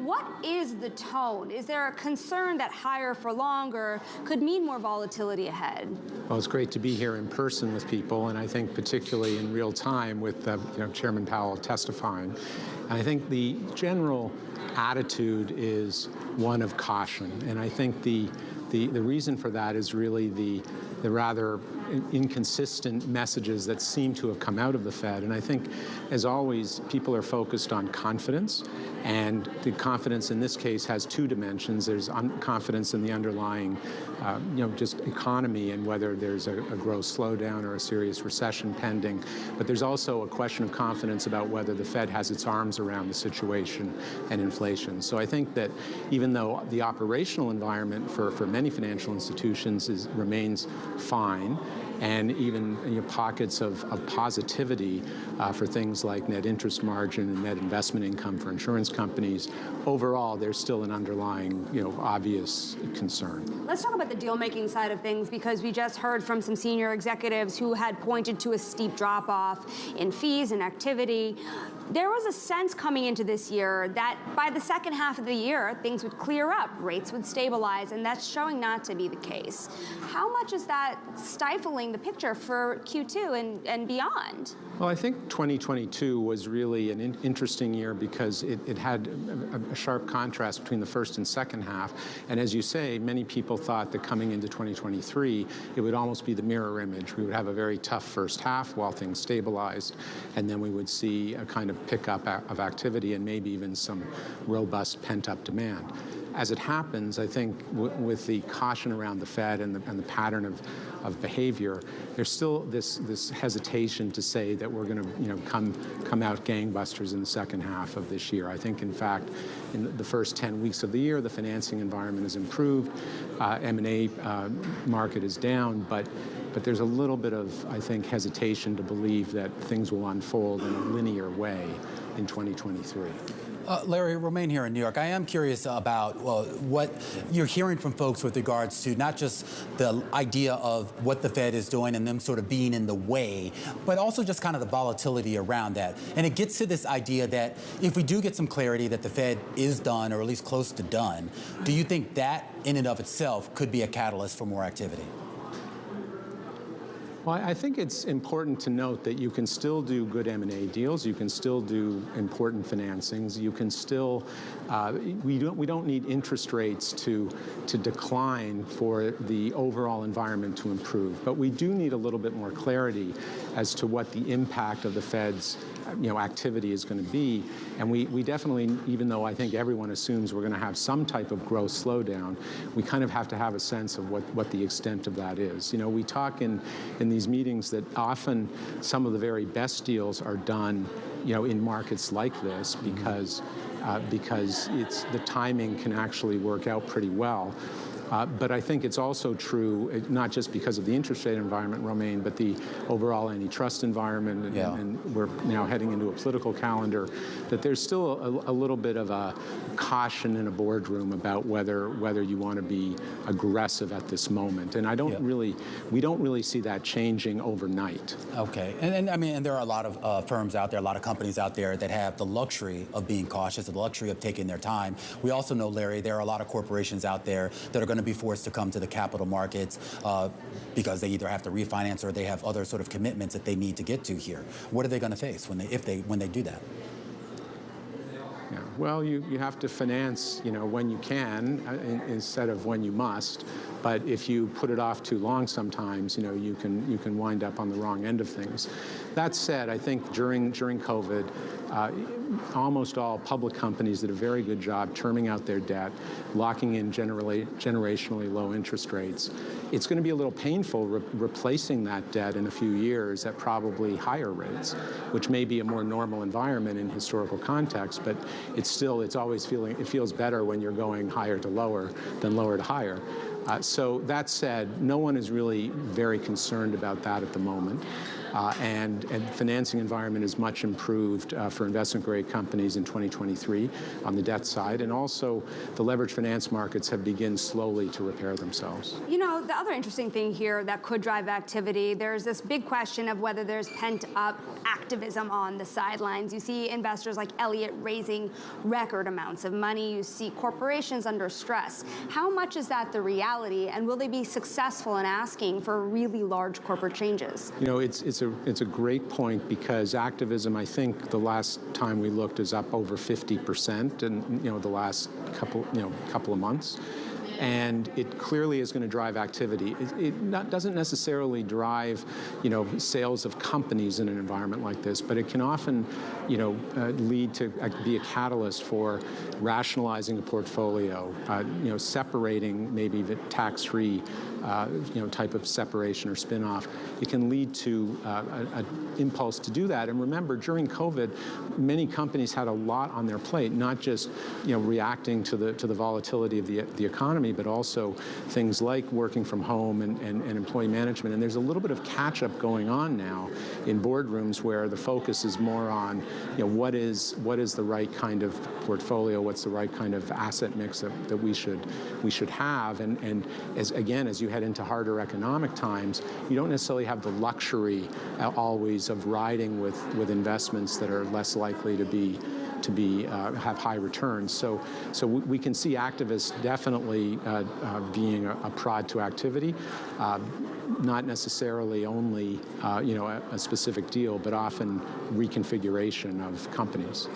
what is the tone? Is there a concern that higher for longer could mean more volatility ahead? Well, it's great to be here in person with people, and I think particularly in real time with Chairman Powell testifying. And I think the general attitude is one of caution, and I think the reason for that is really the rather inconsistent messages that seem to have come out of the Fed. And I think, as always, people are focused on confidence, and the confidence in this case has two dimensions. There's confidence in the underlying, just economy and whether there's a growth slowdown or a serious recession pending. But there's also a question of confidence about whether the Fed has its arms around the situation and inflation. So I think that even though the operational environment for many financial institutions remains fine, and even pockets of positivity for things like net interest margin and net investment income for insurance companies, overall there's still an underlying obvious concern. Let's talk about the deal-making side of things, because we just heard from some senior executives who had pointed to a steep drop-off in fees and activity. There was a sense coming into this year that by the second half of the year, things would clear up, rates would stabilize, and that's showing not to be the case. How much is that stifling the picture for Q2 and beyond? Well, I think 2022 was really an interesting year because it had a sharp contrast between the first and second half. And as you say, many people thought that coming into 2023, it would almost be the mirror image. We would have a very tough first half while things stabilized, and then we would see a kind of pickup of activity and maybe even some robust pent-up demand. As it happens, I think with the caution around the Fed and the pattern of behavior, there's still this hesitation to say that we're going to come out gangbusters in the second half of this year. I think, in fact, in the first 10 weeks of the year, the financing environment has improved. M&A market is down, but there's a little bit of, I think, hesitation to believe that things will unfold in a linear way in 2023. Larry, Romaine here in New York. I am curious about what you're hearing from folks with regards to not just the idea of what the Fed is doing and them sort of being in the way, but also just kind of the volatility around that. And it gets to this idea that if we do get some clarity that the Fed is done, or at least close to done, do you think that in and of itself could be a catalyst for more activity? Well, I think it's important to note that you can still do good M&A deals. You can still do important financings. You can still, we don't need interest rates to decline for the overall environment to improve. But we do need a little bit more clarity as to what the impact of the Fed's activity is going to be. And we definitely, even though I think everyone assumes we're going to have some type of growth slowdown, we kind of have to have a sense of what the extent of that is. We talk in these meetings that often some of the very best deals are done, in markets like this because the timing can actually work out pretty well. But I think it's also true, not just because of the interest rate environment, Romaine, but the overall antitrust environment, and we're now heading into a political calendar, that there's still a little bit of a caution in a boardroom about whether you want to be aggressive at this moment. And we don't really see that changing overnight. Okay, and I mean, and there are a lot of firms out there, a lot of companies out there that have the luxury of being cautious, the luxury of taking their time. We also know, Larry, there are a lot of corporations out there that are going to be forced to come to the capital markets because they either have to refinance or they have other sort of commitments that they need to get to here. What are they going to face when they do that? Yeah. Well, you have to finance, when you can instead of when you must. But if you put it off too long, sometimes, you can wind up on the wrong end of things. That said, I think during COVID, almost all public companies did a very good job terming out their debt, locking in generationally low interest rates. It's going to be a little painful replacing that debt in a few years at probably higher rates, which may be a more normal environment in historical context, but it feels better when you're going higher to lower than lower to higher. So that said, no one is really very concerned about that at the moment. and financing environment is much improved for investment-grade companies in 2023 on the debt side, and also the leveraged finance markets have begun slowly to repair themselves. You know, the other interesting thing here that could drive activity, there's this big question of whether there's pent-up activism on the sidelines. You see investors like Elliott raising record amounts of money. You see corporations under stress. How much is that the reality, and will they be successful in asking for really large corporate changes? You know, it's a great point, because activism, I think the last time we looked, is up over 50% in the last couple of months. And it clearly is going to drive activity. It doesn't necessarily drive, sales of companies in an environment like this, but it can often, lead to be a catalyst for rationalizing a portfolio, separating maybe the tax-free, type of separation or spin-off. It can lead to an impulse to do that. And remember, during COVID, many companies had a lot on their plate, not just, reacting to the volatility of the economy, but also things like working from home and employee management. And there's a little bit of catch-up going on now in boardrooms where the focus is more on, what is the right kind of portfolio, what's the right kind of asset mix that we should have. And as you head into harder economic times, you don't necessarily have the luxury always of riding with investments that are less likely to have high returns. So we can see activists definitely being a prod to activity, not necessarily only a specific deal, but often reconfiguration of companies.